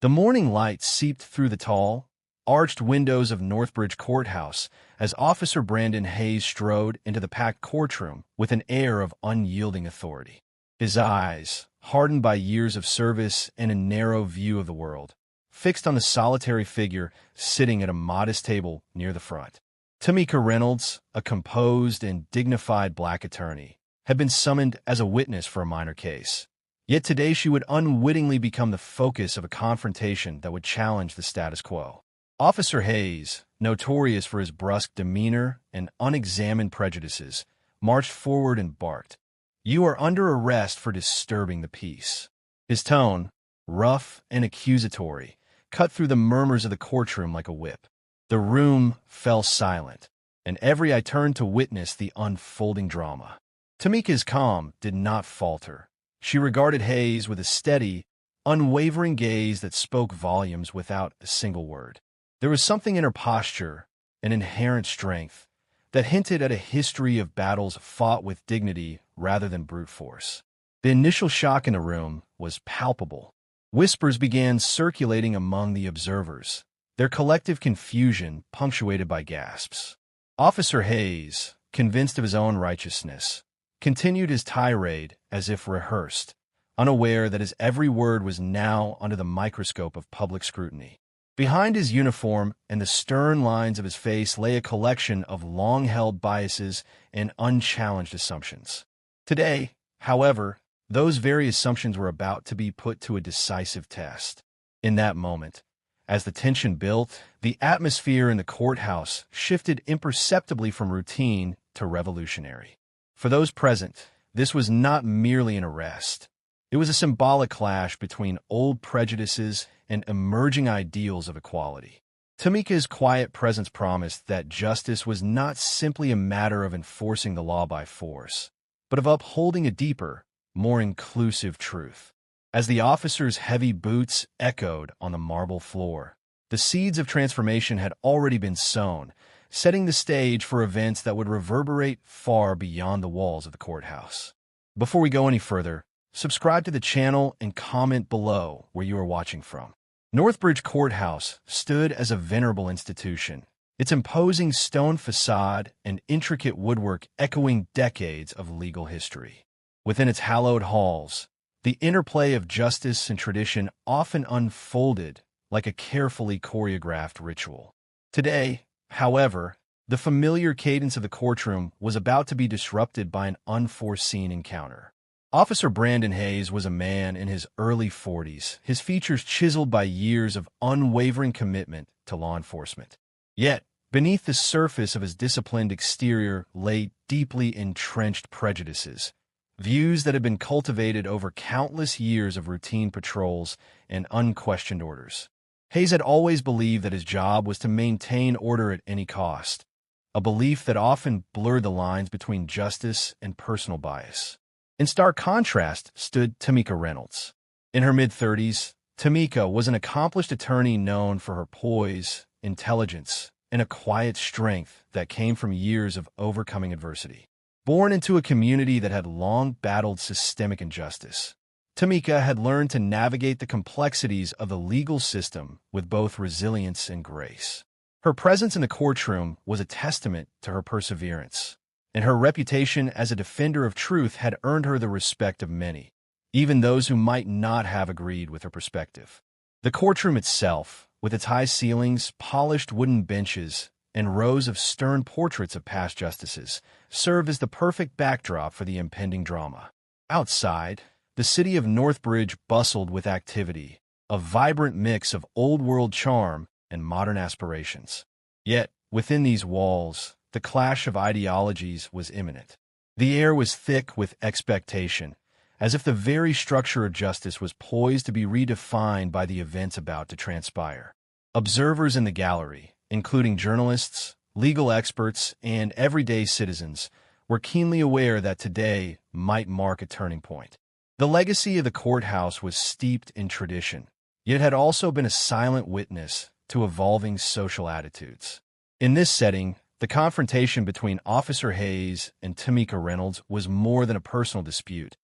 The morning light seeped through the tall, arched windows of Northbridge Courthouse as Officer Brandon Hayes strode into the packed courtroom with an air of unyielding authority. His eyes, hardened by years of service and a narrow view of the world, fixed on the solitary figure sitting at a modest table near the front. Tamika Reynolds, a composed and dignified black attorney, had been summoned as a witness for a minor case. Yet today she would unwittingly become the focus of a confrontation that would challenge the status quo. Officer Hayes, notorious for his brusque demeanor and unexamined prejudices, marched forward and barked, "You are under arrest for disturbing the peace." His tone, rough and accusatory, cut through the murmurs of the courtroom like a whip. The room fell silent, and every eye turned to witness the unfolding drama. Tamika's calm did not falter. She regarded Hayes with a steady, unwavering gaze that spoke volumes without a single word. There was something in her posture, an inherent strength, that hinted at a history of battles fought with dignity rather than brute force. The initial shock in the room was palpable. Whispers began circulating among the observers, their collective confusion punctuated by gasps. Officer Hayes, convinced of his own righteousness, continued his tirade as if rehearsed, unaware that his every word was now under the microscope of public scrutiny. Behind his uniform and the stern lines of his face lay a collection of long-held biases and unchallenged assumptions. Today, however, those very assumptions were about to be put to a decisive test. In that moment, as the tension built, the atmosphere in the courthouse shifted imperceptibly from routine to revolutionary. For those present, this was not merely an arrest. It was a symbolic clash between old prejudices and emerging ideals of equality. Tamika's quiet presence promised that justice was not simply a matter of enforcing the law by force, but of upholding a deeper, more inclusive truth. As the officer's heavy boots echoed on the marble floor, the seeds of transformation had already been sown, setting the stage for events that would reverberate far beyond the walls of the courthouse. Before we go any further, subscribe to the channel and comment below where you are watching from. Northbridge Courthouse stood as a venerable institution, its imposing stone facade and intricate woodwork echoing decades of legal history. Within its hallowed halls, the interplay of justice and tradition often unfolded like a carefully choreographed ritual. Today, however, the familiar cadence of the courtroom was about to be disrupted by an unforeseen encounter. Officer Brandon Hayes was a man in his early 40s, his features chiseled by years of unwavering commitment to law enforcement. Yet, beneath the surface of his disciplined exterior lay deeply entrenched prejudices, views that had been cultivated over countless years of routine patrols and unquestioned orders. Hayes had always believed that his job was to maintain order at any cost, a belief that often blurred the lines between justice and personal bias. In stark contrast stood Tamika Reynolds. In her mid-30s, Tamika was an accomplished attorney known for her poise, intelligence, and a quiet strength that came from years of overcoming adversity. Born into a community that had long battled systemic injustice, Tamika had learned to navigate the complexities of the legal system with both resilience and grace. Her presence in the courtroom was a testament to her perseverance, and her reputation as a defender of truth had earned her the respect of many, even those who might not have agreed with her perspective. The courtroom itself, with its high ceilings, polished wooden benches, and rows of stern portraits of past justices, served as the perfect backdrop for the impending drama. Outside, the city of Northbridge bustled with activity, a vibrant mix of old-world charm and modern aspirations. Yet, within these walls, the clash of ideologies was imminent. The air was thick with expectation, as if the very structure of justice was poised to be redefined by the events about to transpire. Observers in the gallery, including journalists, legal experts, and everyday citizens, were keenly aware that today might mark a turning point. The legacy of the courthouse was steeped in tradition, yet had also been a silent witness to evolving social attitudes. In this setting, the confrontation between Officer Hayes and Tamika Reynolds was more than a personal dispute.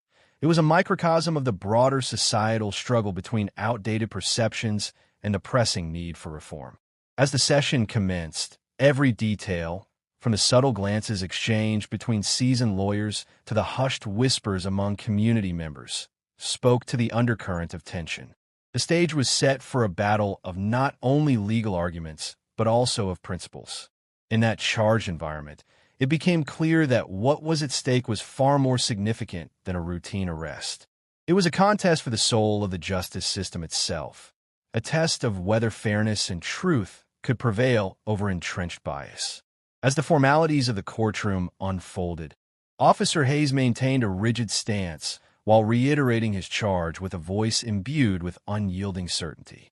It was a microcosm of the broader societal struggle between outdated perceptions and the pressing need for reform. As the session commenced, every detail, from the subtle glances exchanged between seasoned lawyers to the hushed whispers among community members, spoke to the undercurrent of tension. The stage was set for a battle of not only legal arguments, but also of principles. In that charged environment, it became clear that what was at stake was far more significant than a routine arrest. It was a contest for the soul of the justice system itself, a test of whether fairness and truth could prevail over entrenched bias. As the formalities of the courtroom unfolded, Officer Hayes maintained a rigid stance while reiterating his charge with a voice imbued with unyielding certainty.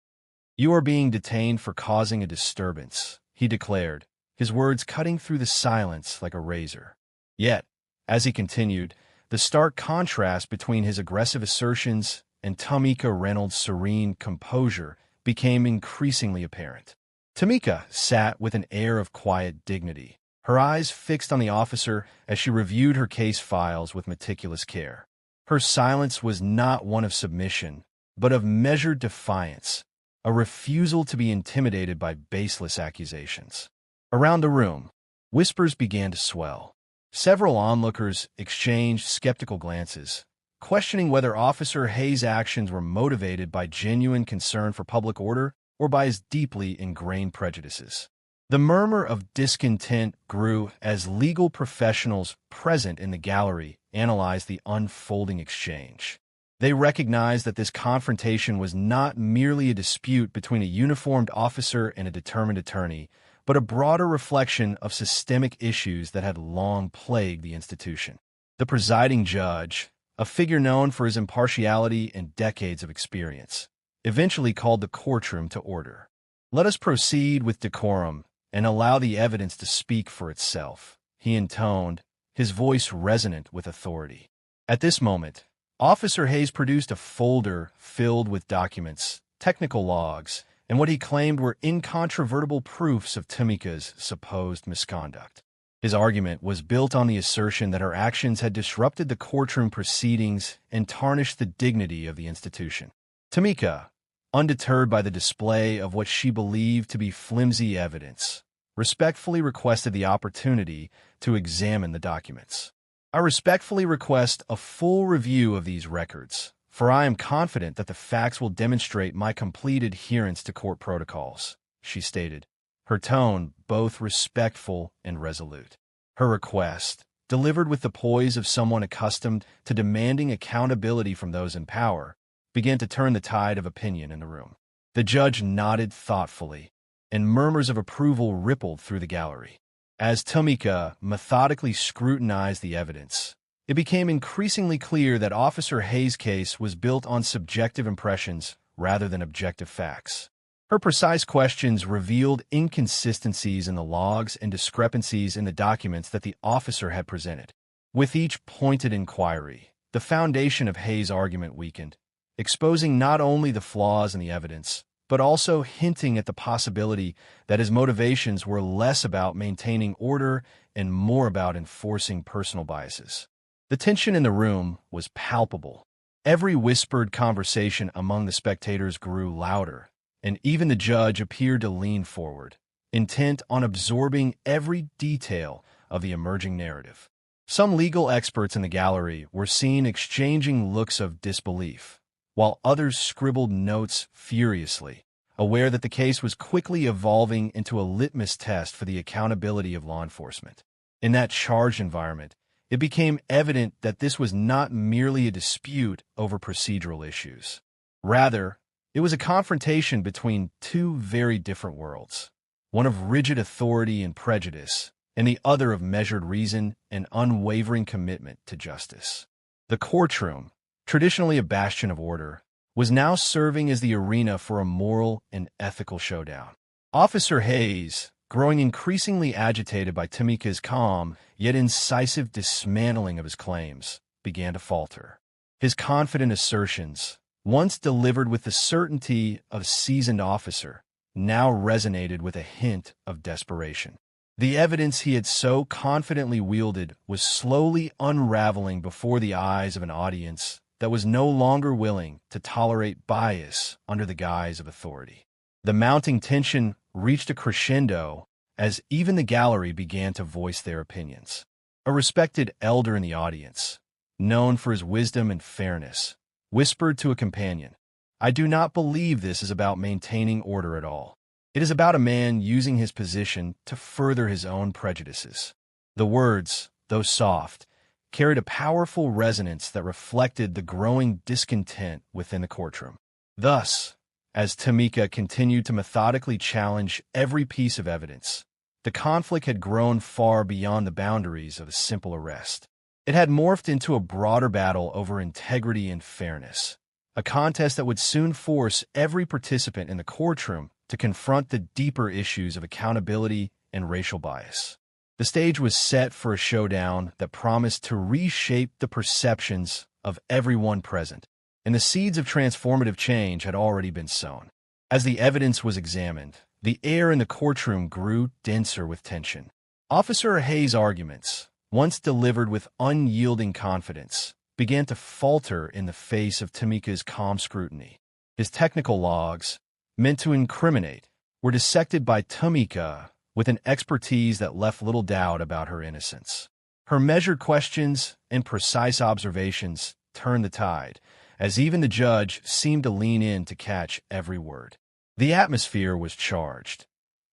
"You are being detained for causing a disturbance," he declared, his words cutting through the silence like a razor. Yet, as he continued, the stark contrast between his aggressive assertions and Tamika Reynolds' serene composure became increasingly apparent. Tamika sat with an air of quiet dignity, her eyes fixed on the officer as she reviewed her case files with meticulous care. Her silence was not one of submission, but of measured defiance, a refusal to be intimidated by baseless accusations. Around the room, whispers began to swell. Several onlookers exchanged skeptical glances, questioning whether Officer Hayes' actions were motivated by genuine concern for public order or by his deeply ingrained prejudices. The murmur of discontent grew as legal professionals present in the gallery analyzed the unfolding exchange. They recognized that this confrontation was not merely a dispute between a uniformed officer and a determined attorney, but a broader reflection of systemic issues that had long plagued the institution. The presiding judge, a figure known for his impartiality and decades of experience, eventually called the courtroom to order. "Let us proceed with decorum and allow the evidence to speak for itself," he intoned, his voice resonant with authority. At this moment, Officer Hayes produced a folder filled with documents, technical logs, and what he claimed were incontrovertible proofs of Tamika's supposed misconduct. His argument was built on the assertion that her actions had disrupted the courtroom proceedings and tarnished the dignity of the institution. Tamika, undeterred by the display of what she believed to be flimsy evidence, respectfully requested the opportunity to examine the documents. "I respectfully request a full review of these records, for I am confident that the facts will demonstrate my complete adherence to court protocols," she stated, her tone both respectful and resolute. Her request, delivered with the poise of someone accustomed to demanding accountability from those in power, began to turn the tide of opinion in the room. The judge nodded thoughtfully, and murmurs of approval rippled through the gallery. As Tamika methodically scrutinized the evidence, it became increasingly clear that Officer Hayes' case was built on subjective impressions rather than objective facts. Her precise questions revealed inconsistencies in the logs and discrepancies in the documents that the officer had presented. With each pointed inquiry, the foundation of Hayes' argument weakened, exposing not only the flaws in the evidence, but also hinting at the possibility that his motivations were less about maintaining order and more about enforcing personal biases. The tension in the room was palpable. Every whispered conversation among the spectators grew louder, and even the judge appeared to lean forward, intent on absorbing every detail of the emerging narrative. Some legal experts in the gallery were seen exchanging looks of disbelief, while others scribbled notes furiously, aware that the case was quickly evolving into a litmus test for the accountability of law enforcement. In that charged environment, it became evident that this was not merely a dispute over procedural issues. Rather, it was a confrontation between two very different worlds, one of rigid authority and prejudice, and the other of measured reason and unwavering commitment to justice. The courtroom, traditionally a bastion of order, was now serving as the arena for a moral and ethical showdown. Officer Hayes, growing increasingly agitated by Tamika's calm yet incisive dismantling of his claims, began to falter. His confident assertions, once delivered with the certainty of a seasoned officer, now resonated with a hint of desperation. The evidence he had so confidently wielded was slowly unraveling before the eyes of an audience that was no longer willing to tolerate bias under the guise of authority. The mounting tension reached a crescendo as even the gallery began to voice their opinions. A respected elder in the audience, known for his wisdom and fairness, whispered to a companion, "I do not believe this is about maintaining order at all. It is about a man using his position to further his own prejudices." The words, though soft, carried a powerful resonance that reflected the growing discontent within the courtroom. Thus, as Tamika continued to methodically challenge every piece of evidence, the conflict had grown far beyond the boundaries of a simple arrest. It had morphed into a broader battle over integrity and fairness, a contest that would soon force every participant in the courtroom to confront the deeper issues of accountability and racial bias. The stage was set for a showdown that promised to reshape the perceptions of everyone present, and the seeds of transformative change had already been sown. As the evidence was examined, the air in the courtroom grew denser with tension. Officer Hayes' arguments, once delivered with unyielding confidence, began to falter in the face of Tamika's calm scrutiny. His technical logs, meant to incriminate, were dissected by Tamika with an expertise that left little doubt about her innocence. Her measured questions and precise observations turned the tide, as even the judge seemed to lean in to catch every word. The atmosphere was charged.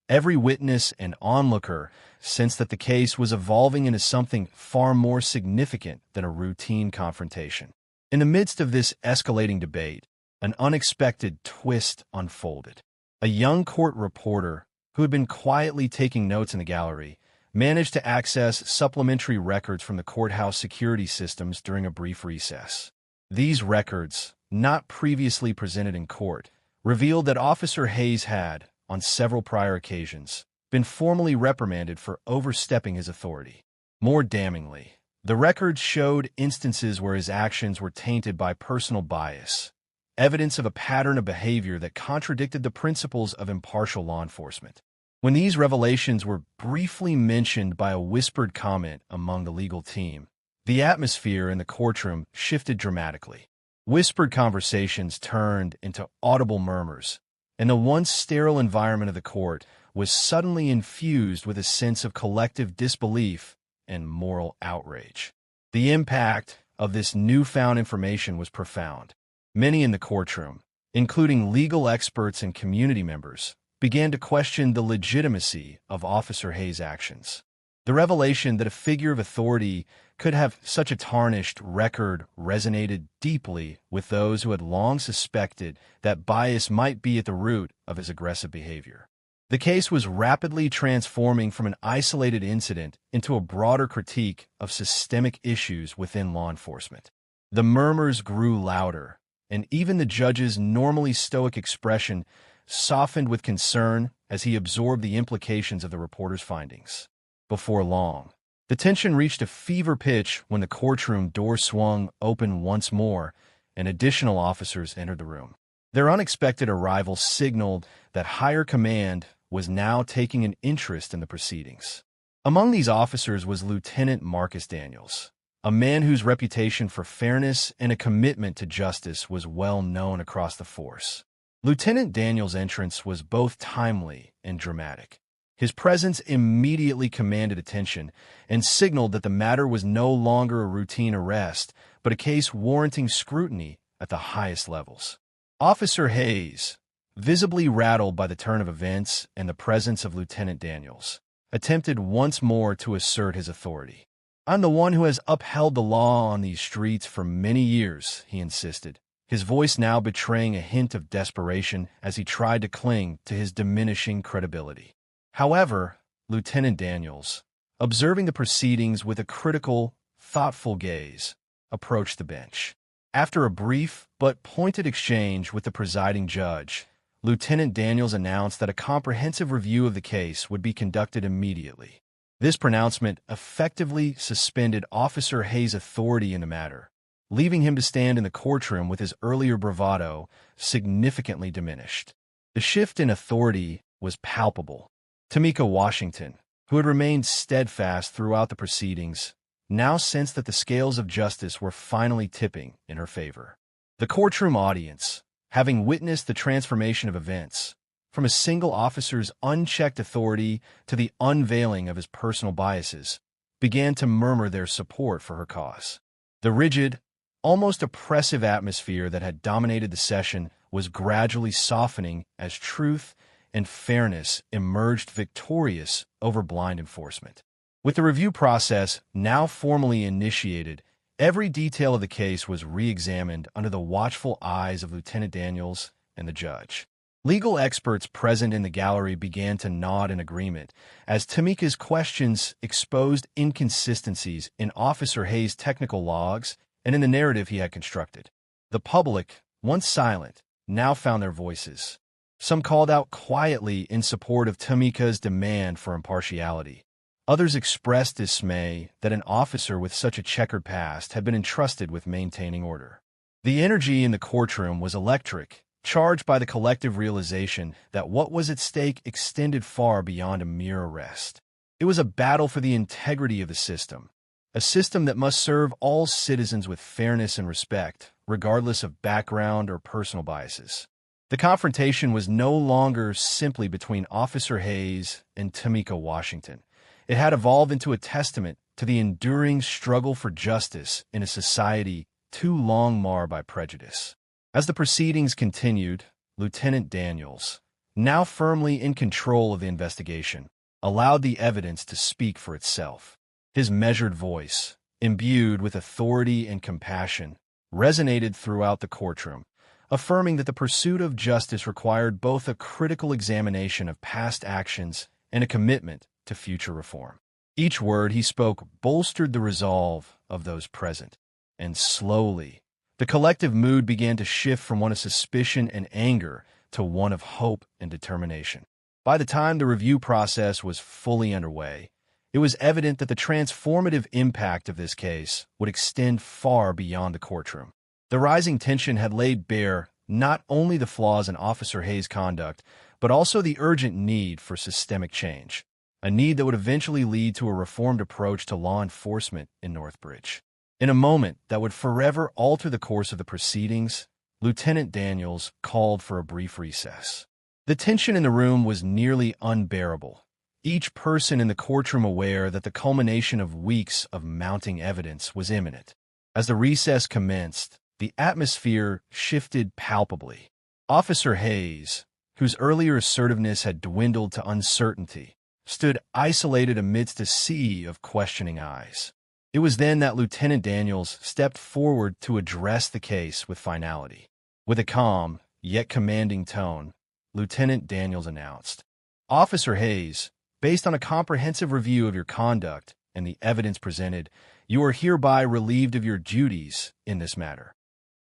Every witness and onlooker sensed that the case was evolving into something far more significant than a routine confrontation. In the midst of this escalating debate, an unexpected twist unfolded. A young court reporter, who had been quietly taking notes in the gallery, managed to access supplementary records from the courthouse security systems during a brief recess. These records, not previously presented in court, revealed that Officer Hayes had, on several prior occasions, been formally reprimanded for overstepping his authority. More damningly, the records showed instances where his actions were tainted by personal bias, evidence of a pattern of behavior that contradicted the principles of impartial law enforcement. When these revelations were briefly mentioned by a whispered comment among the legal team, the atmosphere in the courtroom shifted dramatically. Whispered conversations turned into audible murmurs, and the once sterile environment of the court was suddenly infused with a sense of collective disbelief and moral outrage. The impact of this newfound information was profound. Many in the courtroom, including legal experts and community members, began to question the legitimacy of Officer Hayes' actions. The revelation that a figure of authority could have such a tarnished record resonated deeply with those who had long suspected that bias might be at the root of his aggressive behavior. The case was rapidly transforming from an isolated incident into a broader critique of systemic issues within law enforcement. The murmurs grew louder, and even the judge's normally stoic expression softened with concern as he absorbed the implications of the reporter's findings. Before long, the tension reached a fever pitch when the courtroom door swung open once more and additional officers entered the room. Their unexpected arrival signaled that higher command was now taking an interest in the proceedings. Among these officers was Lieutenant Marcus Daniels, a man whose reputation for fairness and a commitment to justice was well known across the force. Lieutenant Daniels' entrance was both timely and dramatic. His presence immediately commanded attention and signaled that the matter was no longer a routine arrest, but a case warranting scrutiny at the highest levels. Officer Hayes, visibly rattled by the turn of events and the presence of Lieutenant Daniels, attempted once more to assert his authority. "I'm the one who has upheld the law on these streets for many years," he insisted, his voice now betraying a hint of desperation as he tried to cling to his diminishing credibility. However, Lieutenant Daniels, observing the proceedings with a critical, thoughtful gaze, approached the bench. After a brief but pointed exchange with the presiding judge, Lieutenant Daniels announced that a comprehensive review of the case would be conducted immediately. This pronouncement effectively suspended Officer Hayes' authority in the matter, leaving him to stand in the courtroom with his earlier bravado significantly diminished. The shift in authority was palpable. Tamika Washington, who had remained steadfast throughout the proceedings, now sensed that the scales of justice were finally tipping in her favor. The courtroom audience, having witnessed the transformation of events, from a single officer's unchecked authority to the unveiling of his personal biases, began to murmur their support for her cause. The rigid, almost oppressive atmosphere that had dominated the session was gradually softening as truth and fairness emerged victorious over blind enforcement. With the review process now formally initiated, every detail of the case was re-examined under the watchful eyes of Lieutenant Daniels and the judge. Legal experts present in the gallery began to nod in agreement as Tamika's questions exposed inconsistencies in Officer Hayes' technical logs and in the narrative he had constructed. The public, once silent, now found their voices. Some called out quietly in support of Tamika's demand for impartiality. Others expressed dismay that an officer with such a checkered past had been entrusted with maintaining order. The energy in the courtroom was electric, charged by the collective realization that what was at stake extended far beyond a mere arrest. It was a battle for the integrity of the system, a system that must serve all citizens with fairness and respect, regardless of background or personal biases. The confrontation was no longer simply between Officer Hayes and Tamika Washington. It had evolved into a testament to the enduring struggle for justice in a society too long marred by prejudice. As the proceedings continued, Lieutenant Daniels, now firmly in control of the investigation, allowed the evidence to speak for itself. His measured voice, imbued with authority and compassion, resonated throughout the courtroom, affirming that the pursuit of justice required both a critical examination of past actions and a commitment to future reform. Each word he spoke bolstered the resolve of those present, and slowly, the collective mood began to shift from one of suspicion and anger to one of hope and determination. By the time the review process was fully underway, it was evident that the transformative impact of this case would extend far beyond the courtroom. The rising tension had laid bare not only the flaws in Officer Hayes' conduct, but also the urgent need for systemic change, a need that would eventually lead to a reformed approach to law enforcement in Northbridge. In a moment that would forever alter the course of the proceedings, Lieutenant Daniels called for a brief recess. The tension in the room was nearly unbearable, each person in the courtroom aware that the culmination of weeks of mounting evidence was imminent. As the recess commenced, the atmosphere shifted palpably. Officer Hayes, whose earlier assertiveness had dwindled to uncertainty, stood isolated amidst a sea of questioning eyes. It was then that Lieutenant Daniels stepped forward to address the case with finality. With a calm, yet commanding tone, Lieutenant Daniels announced, "Officer Hayes, based on a comprehensive review of your conduct and the evidence presented, you are hereby relieved of your duties in this matter."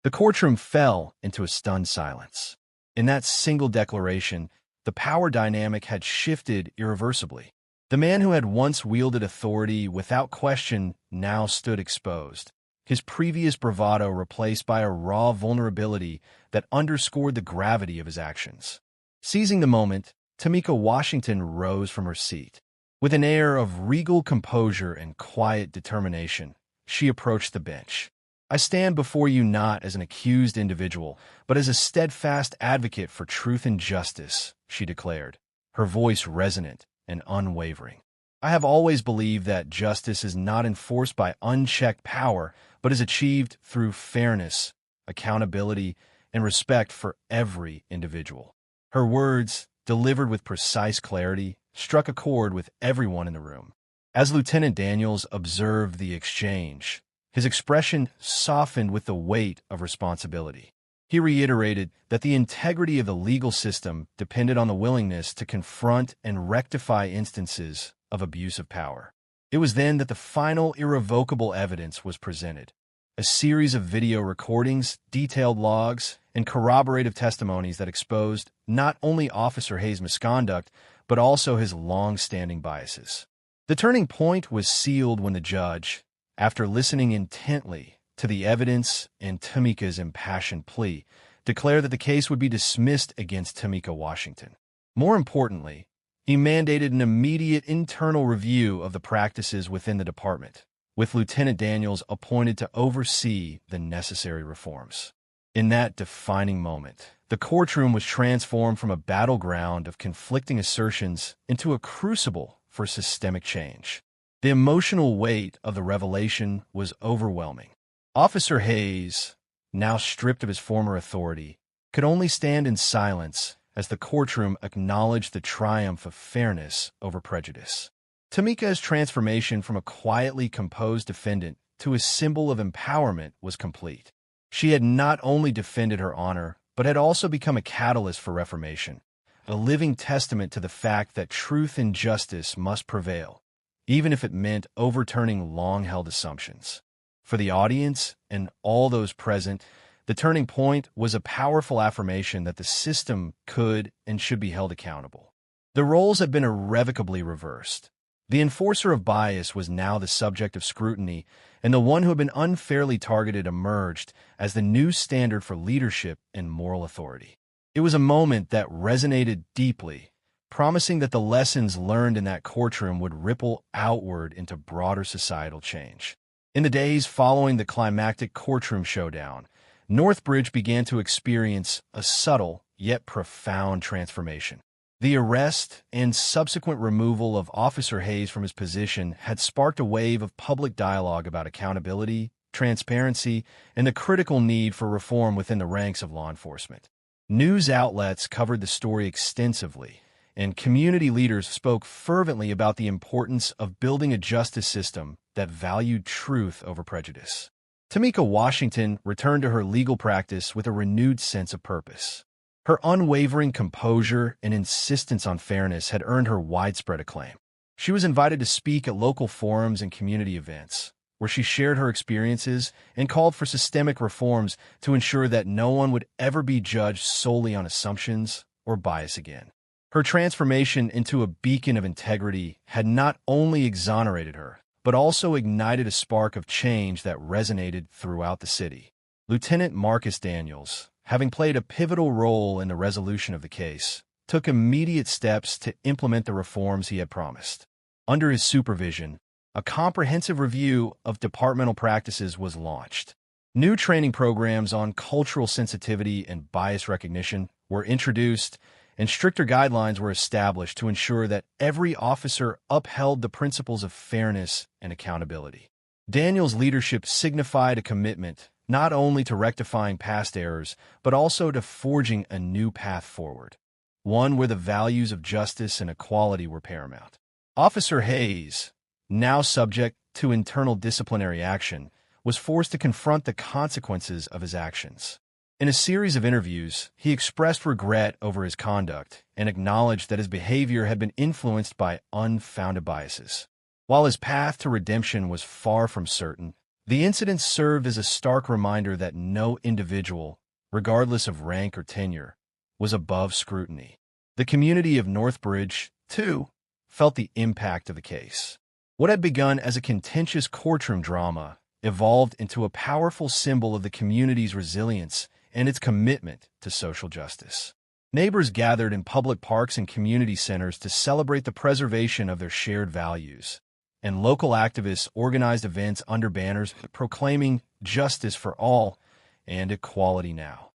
The courtroom fell into a stunned silence. In that single declaration, the power dynamic had shifted irreversibly. The man who had once wielded authority without question now stood exposed, his previous bravado replaced by a raw vulnerability that underscored the gravity of his actions. Seizing the moment, Tamika Washington rose from her seat. With an air of regal composure and quiet determination, she approached the bench. "I stand before you not as an accused individual, but as a steadfast advocate for truth and justice," she declared, her voice resonant and unwavering. "I have always believed that justice is not enforced by unchecked power, but is achieved through fairness, accountability, and respect for every individual." Her words, delivered with precise clarity, struck a chord with everyone in the room. As Lieutenant Daniels observed the exchange, his expression softened with the weight of responsibility. He reiterated that the integrity of the legal system depended on the willingness to confront and rectify instances of abuse of power. It was then that the final irrevocable evidence was presented. A series of video recordings, detailed logs, and corroborative testimonies that exposed not only Officer Hayes' misconduct, but also his long-standing biases. The turning point was sealed when the judge, after listening intently to the evidence and Tamika's impassioned plea, declared that the case would be dismissed against Tamika Washington. More importantly, He mandated an immediate internal review of the practices within the department, with Lieutenant Daniels appointed to oversee the necessary reforms. In that defining moment, the courtroom was transformed from a battleground of conflicting assertions into a crucible for systemic change. The emotional weight of the revelation was overwhelming. Officer Hayes, now stripped of his former authority, could only stand in silence as the courtroom acknowledged the triumph of fairness over prejudice. Tamika's transformation from a quietly composed defendant to a symbol of empowerment was complete. She had not only defended her honor, but had also become a catalyst for reformation, a living testament to the fact that truth and justice must prevail, even if it meant overturning long-held assumptions. For the audience and all those present, the turning point was a powerful affirmation that the system could and should be held accountable. The roles had been irrevocably reversed. The enforcer of bias was now the subject of scrutiny, and the one who had been unfairly targeted emerged as the new standard for leadership and moral authority. It was a moment that resonated deeply, promising that the lessons learned in that courtroom would ripple outward into broader societal change. In the days following the climactic courtroom showdown, Northbridge began to experience a subtle yet profound transformation. The arrest and subsequent removal of Officer Hayes from his position had sparked a wave of public dialogue about accountability, transparency, and the critical need for reform within the ranks of law enforcement. News outlets covered the story extensively, and community leaders spoke fervently about the importance of building a justice system that valued truth over prejudice. Tamika Washington returned to her legal practice with a renewed sense of purpose. Her unwavering composure and insistence on fairness had earned her widespread acclaim. She was invited to speak at local forums and community events, where she shared her experiences and called for systemic reforms to ensure that no one would ever be judged solely on assumptions or bias again. Her transformation into a beacon of integrity had not only exonerated her, but also ignited a spark of change that resonated throughout the city. Lieutenant Marcus Daniels, having played a pivotal role in the resolution of the case, took immediate steps to implement the reforms he had promised. Under his supervision, a comprehensive review of departmental practices was launched. New training programs on cultural sensitivity and bias recognition were introduced, and stricter guidelines were established to ensure that every officer upheld the principles of fairness and accountability. Daniels' leadership signified a commitment not only to rectifying past errors, but also to forging a new path forward, one where the values of justice and equality were paramount. Officer Hayes, now subject to internal disciplinary action, was forced to confront the consequences of his actions. In a series of interviews, he expressed regret over his conduct and acknowledged that his behavior had been influenced by unfounded biases. While his path to redemption was far from certain, the incident served as a stark reminder that no individual, regardless of rank or tenure, was above scrutiny. The community of Northbridge, too, felt the impact of the case. What had begun as a contentious courtroom drama evolved into a powerful symbol of the community's resilience and its commitment to social justice. Neighbors gathered in public parks and community centers to celebrate the preservation of their shared values, and local activists organized events under banners proclaiming justice for all and equality now.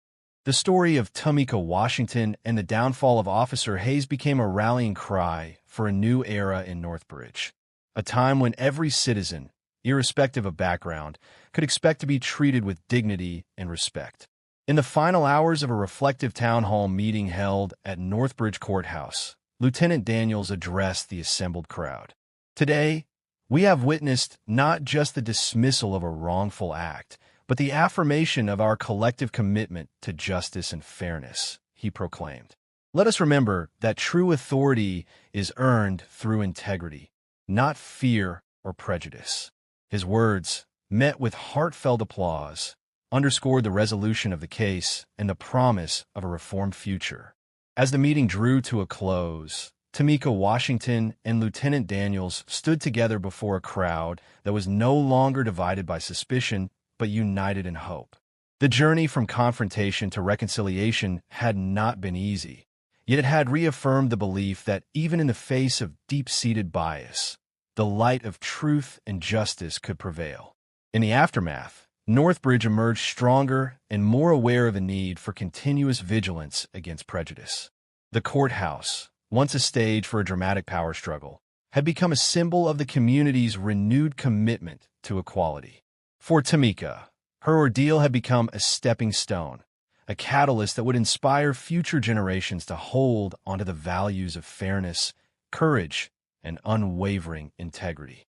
The story of Tamika Washington and the downfall of Officer Hayes became a rallying cry for a new era in Northbridge, a time when every citizen, irrespective of background, could expect to be treated with dignity and respect. In the final hours of a reflective town hall meeting held at Northbridge Courthouse, Lieutenant Daniels addressed the assembled crowd. Today, we have witnessed not just the dismissal of a wrongful act, but the affirmation of our collective commitment to justice and fairness, he proclaimed. Let us remember that true authority is earned through integrity, not fear or prejudice. His words, met with heartfelt applause, underscored the resolution of the case and the promise of a reformed future. As the meeting drew to a close, Tamika Washington and Lieutenant Daniels stood together before a crowd that was no longer divided by suspicion, but united in hope. The journey from confrontation to reconciliation had not been easy, Yet it had reaffirmed the belief that even in the face of deep-seated bias, the light of truth and justice could prevail. In the aftermath, Northbridge emerged stronger and more aware of the need for continuous vigilance against prejudice. The courthouse, once a stage for a dramatic power struggle, had become a symbol of the community's renewed commitment to equality. For Tamika, her ordeal had become a stepping stone, a catalyst that would inspire future generations to hold onto the values of fairness, courage, and unwavering integrity.